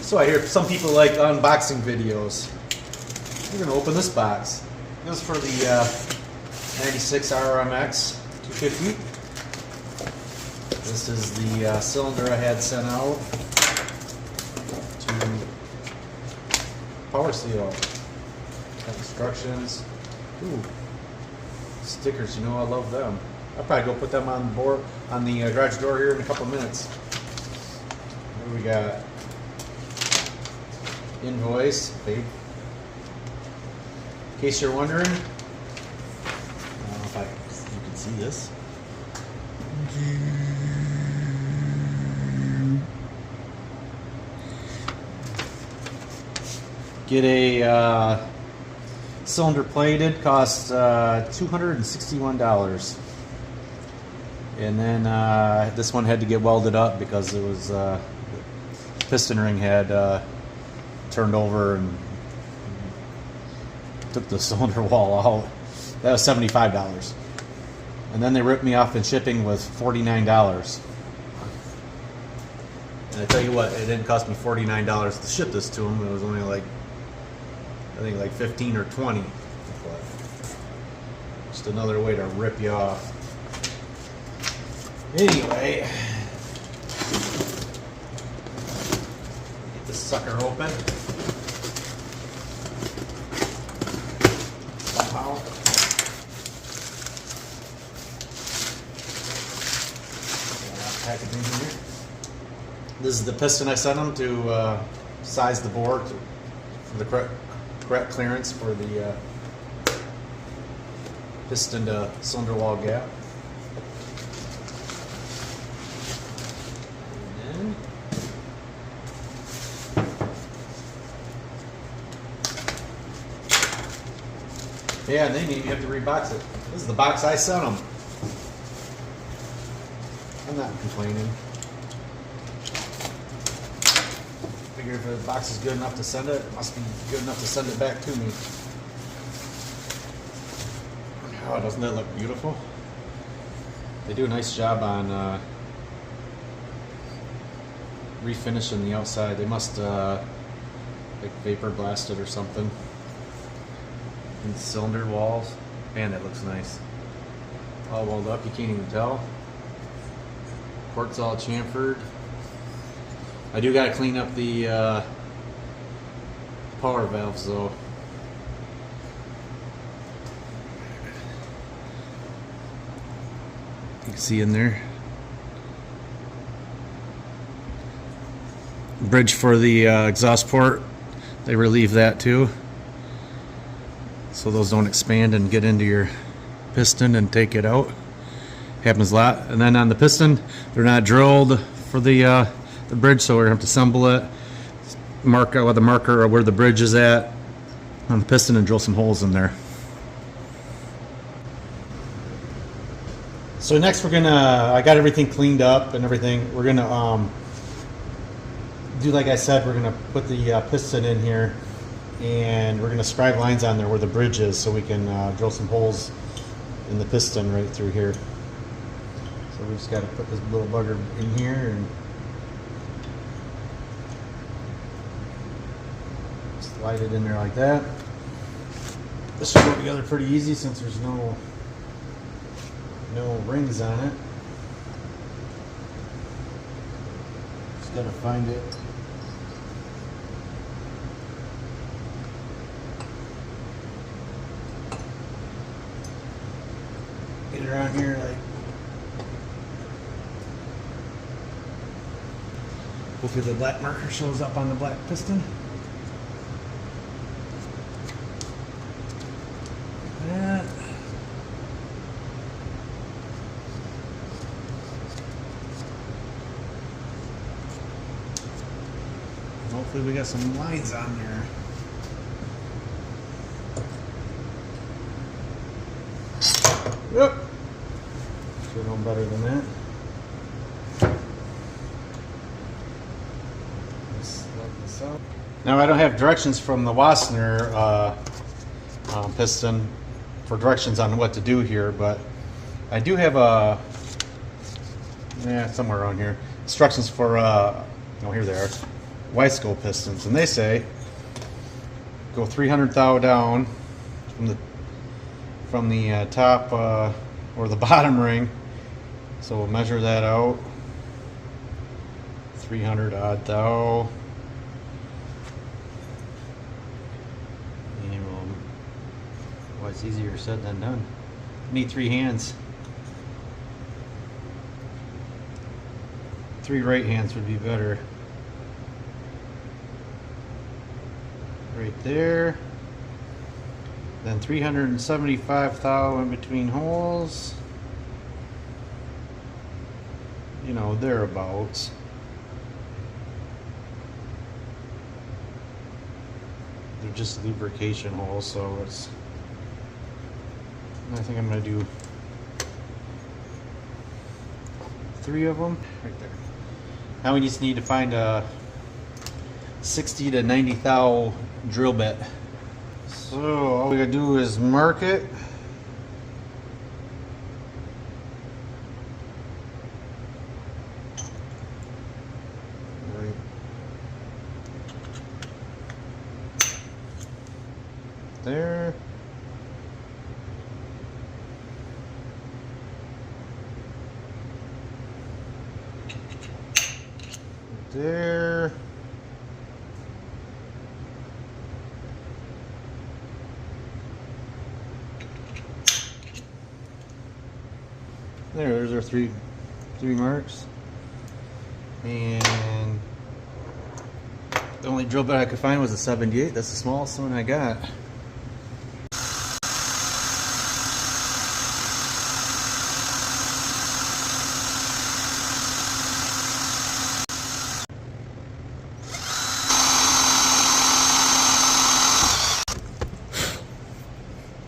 So I hear some people like unboxing videos. We're going to open this box. This is for the 96 RMX 250. This is the cylinder I had sent out to Power Seal. Got instructions. Ooh, stickers, you know I love them. I'll probably go put them on the board, on the garage door here in a couple minutes. Here we got invoice, babe. In case you're wondering, I don't know if you can see this. Get a cylinder plated, costs $261. And then this one had to get welded up because it was the piston ring had turned over and took the cylinder wall out. That was $75. And then they ripped me off in shipping with $49. And I tell you what, it didn't cost me $49 to ship this to them. It was only like, I think like 15 or 20. Just another way to rip you off. Anyway, get this sucker open. Somehow. Packaging here. This is the piston I sent them to size the bore for the correct clearance for the piston to cylinder wall gap. And then, yeah, and then you have to rebox it. This is the box I sent them. I'm not complaining. Figure if the box is good enough to send it, it must be good enough to send it back to me. Oh, doesn't that look beautiful? They do a nice job on refinishing the outside. They must like vapor blast it or something. And cylinder walls. Man, that looks nice. All walled up, you can't even tell. Port's all chamfered. I do gotta clean up the power valves though. You can see in there. Bridge for the exhaust port, they relieve that too. So those don't expand and get into your piston and take it out. Happens a lot. And then on the piston, they're not drilled for the bridge, so we're gonna have to assemble it, mark out with a marker where the bridge is at on the piston, and drill some holes in there. So next we're gonna, I got everything cleaned up and everything. We're gonna do like I said, we're gonna put the piston in here, and we're gonna scribe lines on there where the bridge is, so we can drill some holes in the piston right through here. So we just got to put this little bugger in here and slide it in there like that. This should go together pretty easy since there's no rings on it. Just got to find it. Get it around here like. Hopefully the black marker shows up on the black piston. Like that. Hopefully we got some lines on there. Yep. Should know better than that. Now I don't have directions from the Wassner piston for directions on what to do here, but I do have somewhere around here, instructions for, oh, here they are. Y-skull pistons, and they say go 300 thou down from the top or the bottom ring. So we'll measure that out. 300 odd thou. And well, it's easier said than done. Need 3 hands. 3 right hands would be better. Right there. Then 375 thou in between holes. You know, thereabouts. They're just lubrication holes, so it's. I think I'm gonna do 3 of them right there. Now we just need to find a 60 to 90 thou drill bit. So all we gotta do is mark it. Right there. There. There's our three marks. And the only drill bit I could find was a 78. That's the smallest one I got.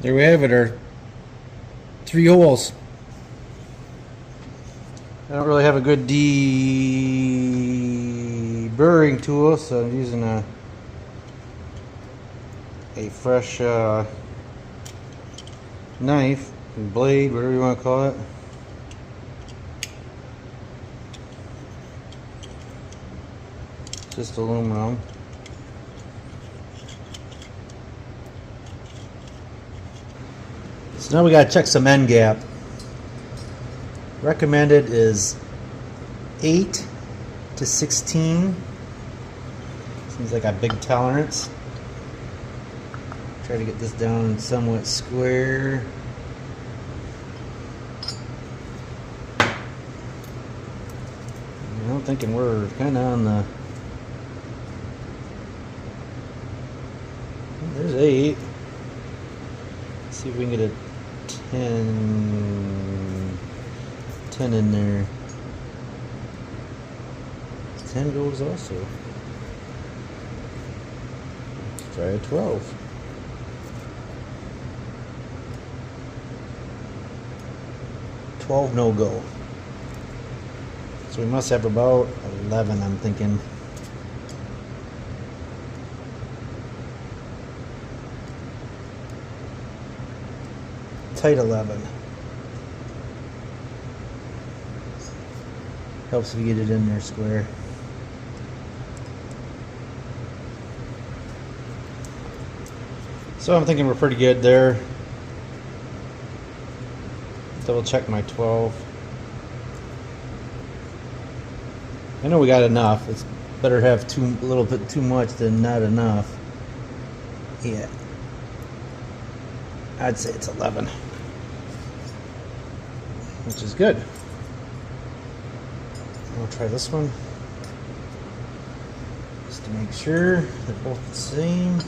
There we have it, our 3 holes. I don't really have a good deburring tool, so I'm using a fresh knife, blade, whatever you want to call it. Just aluminum. So now we got to check some end gap. Recommended is 8 to 16. Seems like a big tolerance. Try to get this down somewhat square. I'm thinking we're kind of on the. There's 8. Let's see if we can get a 10 in there. 10 goes also. Let's try a 12. No go. So we must have about 11, I'm thinking. Tight 11. Helps if you get it in there square. So I'm thinking we're pretty good there. Double check my 12. I know we got enough. It's better to have a little bit too much than not enough. Yeah. I'd say it's 11. Which is good. I'll try this one. Just to make sure they're both the same.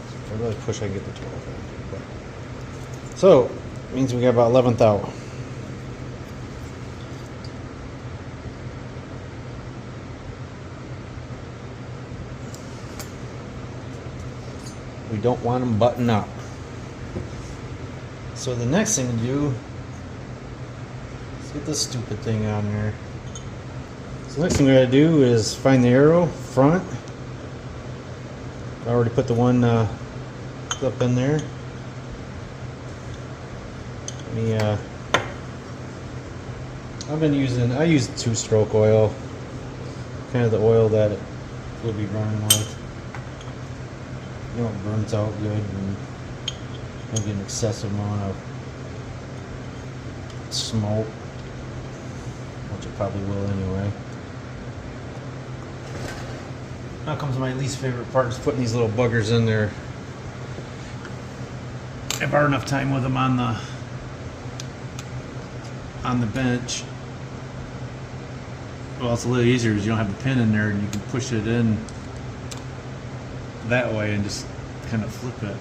If I really push, I can get the 12 in. But. So, it means we got about 11th out. We don't want them buttoned up. So the next thing to do is get this stupid thing on there. So the next thing we gotta do is find the arrow front. I already put the one clip in there. I use 2-stroke oil. kind of the oil that it will be running with. You know, it burns out good and don't get an excessive amount of smoke, which it probably will anyway. Now comes my least favorite part, is putting these little buggers in there. I have hard enough time with them on the bench. Well, it's a little easier because you don't have the pin in there and you can push it in that way and just kind of flip it.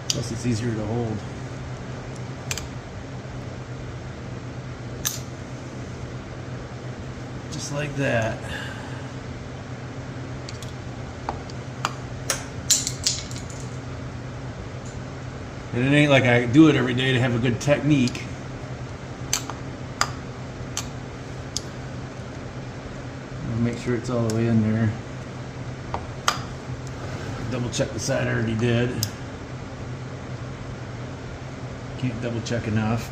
Plus it's easier to hold. Just like that. And it ain't like I do it every day to have a good technique. I'll make sure it's all the way in there. Double check the side I already did. Can't double check enough.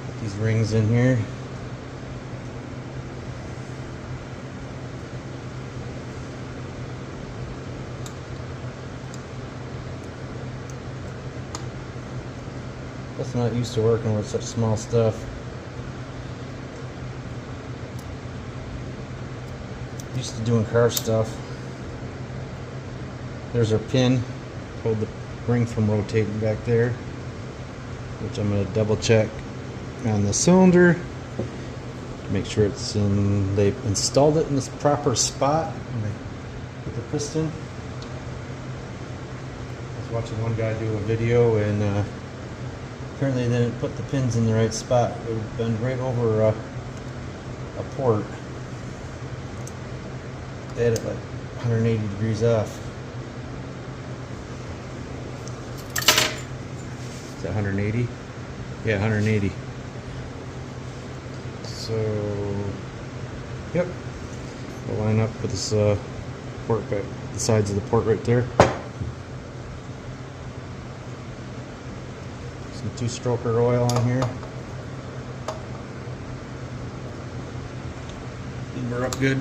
Put these rings in here. That's not used to working with such small stuff. Used to doing car stuff. There's our pin. Hold the ring from rotating back there, which I'm going to double check on the cylinder to make sure it's in. They installed it in this proper spot with the piston. I was watching one guy do a video and apparently they didn't put the pins in the right spot. It would have been right over a port. They had it like 180 degrees off. Is that 180? Yeah, 180. So, yep. We'll line up with this port back, the sides of the port right there. Some two-stroker oil on here. We're up good.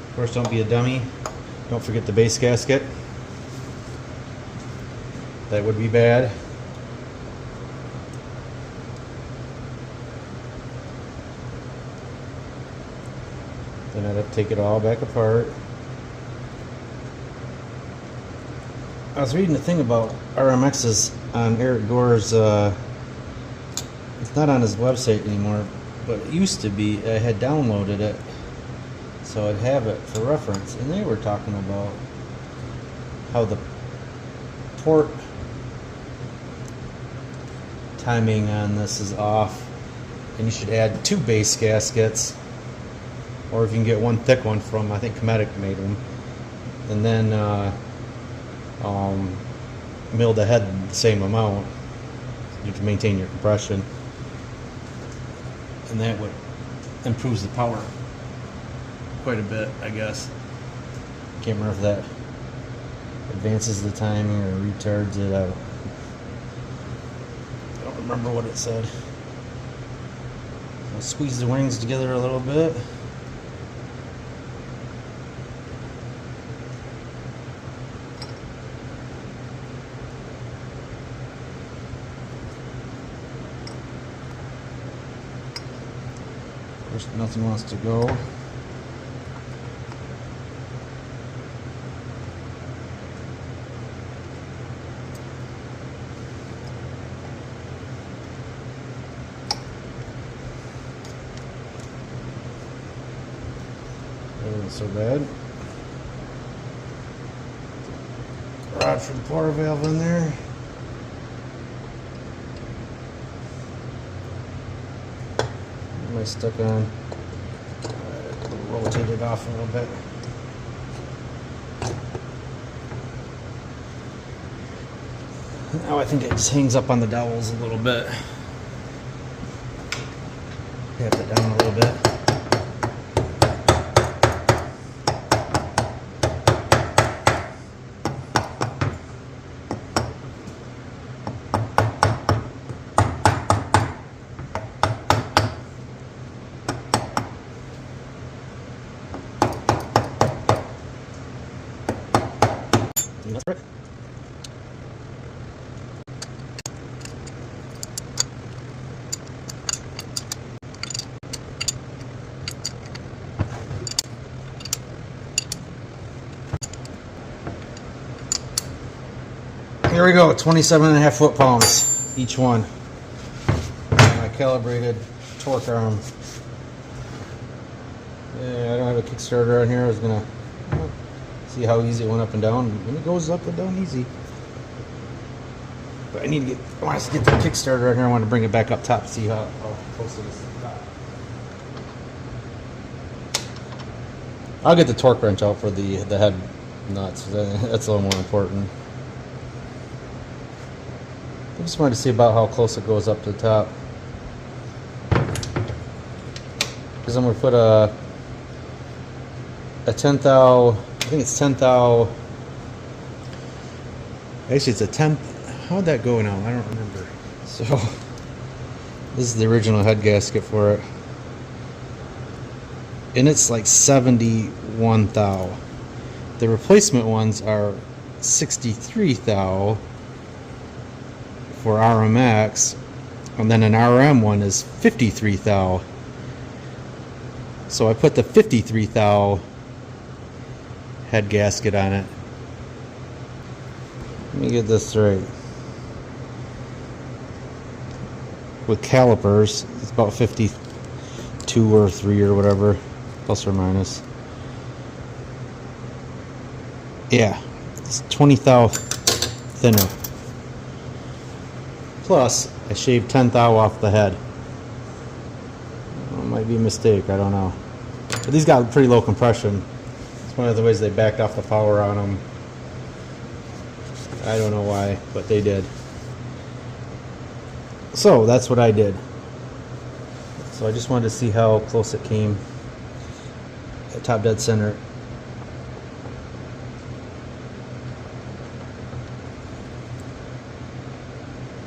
Of course, don't be a dummy. Don't forget the base gasket. That would be bad. Then I'd have to take it all back apart. I was reading a thing about RMXs on Eric Gore's, it's not on his website anymore, but it used to be. I had downloaded it, so I'd have it for reference, and they were talking about how the port timing on this is off, and you should add 2 base gaskets, or if you can get one thick one from, I think Cometic made them, and then mill the head the same amount to maintain your compression, and that would improves the power quite a bit, I guess. Can't remember if that advances the timing or retards it. I don't remember what it said. I'll squeeze the wings together a little bit. Of course, nothing wants to go. Isn't so bad. Rod for the power valve in there. Am I stuck on? Rotate it off a little bit. Now I think it just hangs up on the dowels a little bit. Tap it down a little bit. That's right. Here we go, 27.5 foot-pounds each one. My calibrated torque arm. Yeah, I don't have a Kickstarter on here. I was gonna see how easy it went up and down. And it goes up and down easy. But I want to get the Kickstarter on here. I want to bring it back up top, see how close it is to the top. I'll get the torque wrench out for the head nuts. That's a little more important. I just wanted to see about how close it goes up to the top. Because I'm going to put a 10 thou, I think it's 10 thou, actually it's a 10, how'd that go now? I don't remember. So, this is the original head gasket for it. And it's like 71 thou. The replacement ones are 63 thou for RMX, and then an RM one is 53 thou. So I put the 53 thou head gasket on it. Let me get this straight. With calipers, it's about 52 or 3 or whatever, plus or minus. Yeah, it's 20 thou thinner. Plus, I shaved 10 thou off the head. Well, it might be a mistake, I don't know. But these got pretty low compression. It's one of the ways they backed off the power on them. I don't know why, but they did. So, that's what I did. So I just wanted to see how close it came at top dead center.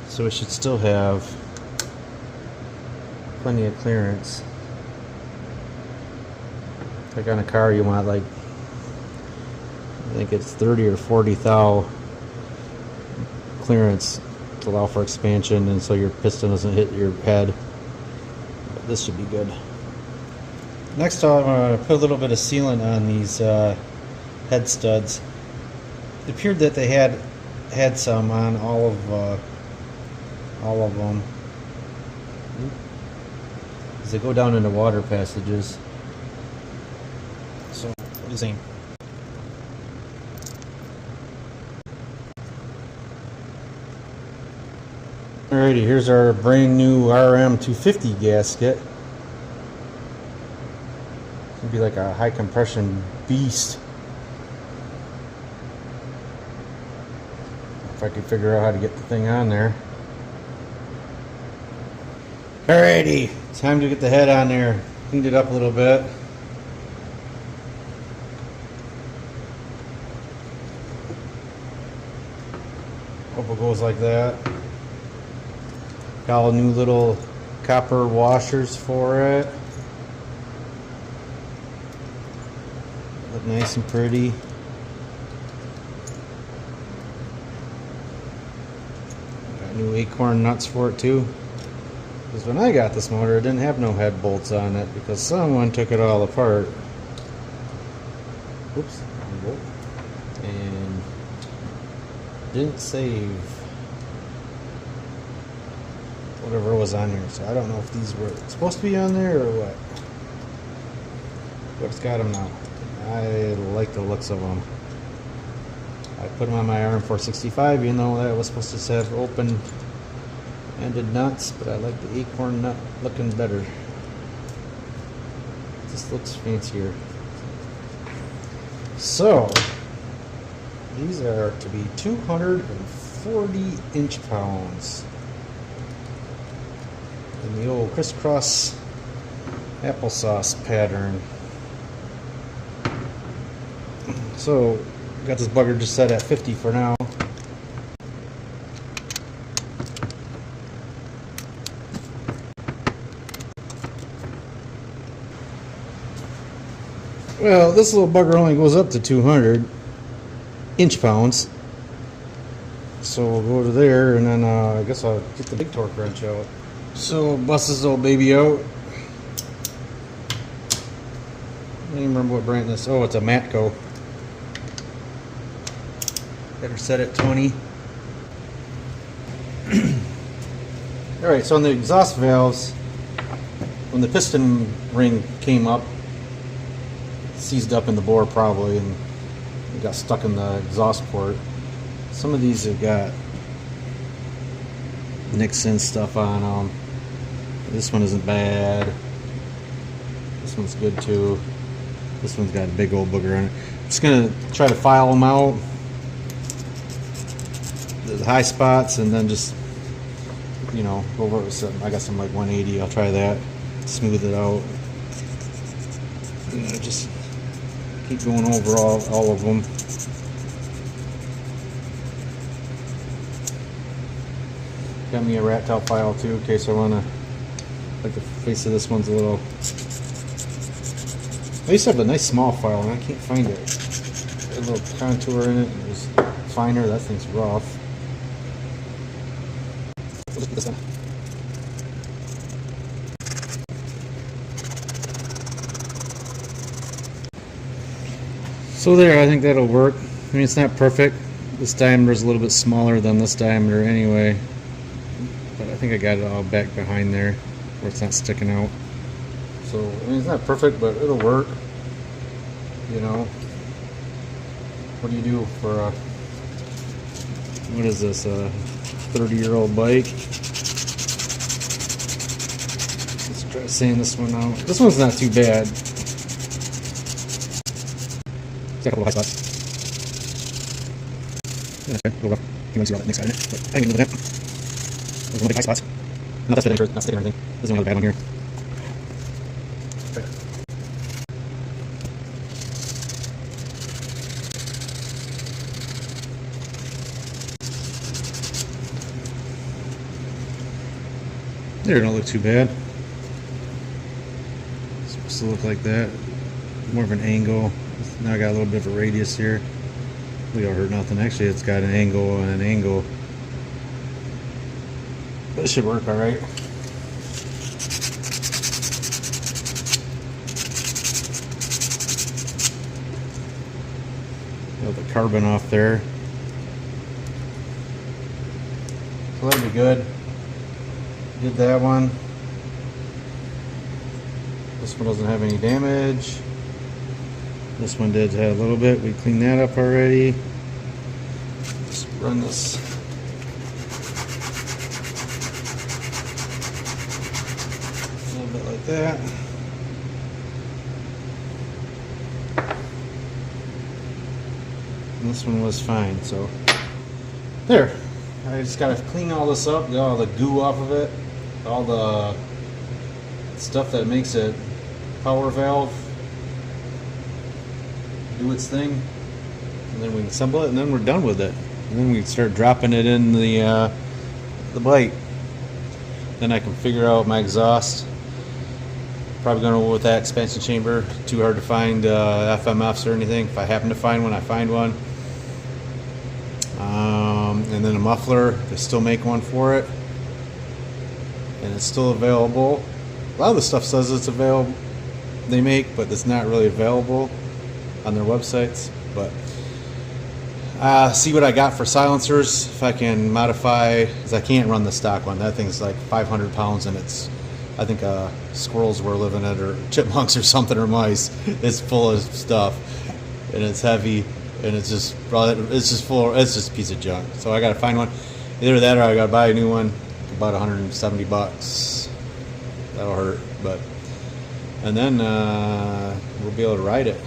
So it should still have plenty of clearance. Like on a car you want like, I think it's 30 or 40 thou clearance to allow for expansion and so your piston doesn't hit your head. But this should be good. Next I'm going to put a little bit of sealant on these head studs. It appeared that they had some on all of them, as they go down into water passages. So, what do you think? Alrighty, here's our brand new RMX250 gasket. It's gonna be like a high compression beast. If I could figure out how to get the thing on there. Alrighty, time to get the head on there. Cleaned it up a little bit. Hope it goes like that. Got all new little copper washers for it. Look nice and pretty. Got new acorn nuts for it too. Because when I got this motor, it didn't have no head bolts on it because someone took it all apart. Oops, wrong bolt. And didn't save whatever was on here. So I don't know if these were supposed to be on there or what. But it's got them now. I like the looks of them. I put them on my RM465 even though that was supposed to have open ended nuts, but I like the acorn nut looking better. This looks fancier. So these are to be 240 inch-pounds. And the old crisscross applesauce pattern. So got this bugger just set at 50 for now. Well, this little bugger only goes up to 200 inch-pounds. So we'll go to there, and then I guess I'll get the big torque wrench out. So bust this old baby out. I don't even remember what brand this is. Oh, it's a Matco. Got her set at 20. Alright, so on the exhaust valves, when the piston ring came up, seized up in the bore probably, and it got stuck in the exhaust port. Some of these have got Nixon stuff on them. This one isn't bad. This one's good too. This one's got a big old booger on it. I'm just gonna try to file them out, the high spots, and then just, you know, go over it with some. I got some like 180. I'll try that. Smooth it out. And just keep going over all of them. Got me a rat tail file too, in case I wanna. Like the face of this one's a little. I used to have a nice small file and I can't find it. A little contour in it. It was finer. That thing's rough. We'll just put this in. So there, I think that'll work. I mean, it's not perfect. This diameter is a little bit smaller than this diameter anyway. But I think I got it all back behind there where it's not sticking out. So, I mean, it's not perfect, but it'll work. You know, what do you do for a, what is this, a 30-year-old bike? Let's try sanding this one out. This one's not too bad. Got a couple of high spots. Yeah, that's a little rough. You want to see all that next side in it, but I can get into that. Those are the big high spots. Not that fit, not sticking or anything. This is the only other bad one here. There, don't look too bad. It's supposed to look like that. More of an angle. Now I got a little bit of a radius here. We don't hurt nothing. Actually, it's got an angle and an angle. But it should work all right. Got the carbon off there. So that'll be good. Did that one. This one doesn't have any damage. This one did have a little bit. We cleaned that up already. Just run this. A little bit like that. And this one was fine, so there. I just gotta clean all this up, get all the goo off of it, all the stuff that makes it power valve do its thing, and then we can assemble it, and then we're done with it. And then we can start dropping it in the bike. Then I can figure out my exhaust. Probably going to go with that expansion chamber. Too hard to find FMFs or anything. If I happen to find one, I find one. And then a muffler. They still make one for it, and it's still available. A lot of the stuff says it's available. They make, but it's not really available on their websites. But see what I got for silencers, if I can modify, because I can't run the stock one. That thing's like 500 pounds, and it's, I think squirrels were living in it, or chipmunks or something, or mice. It's full of stuff, and it's heavy, and it's just full. It's just a piece of junk. So I gotta find one. Either that, or I gotta buy a new one, about 170 bucks. That'll hurt, but and then we'll be able to ride it.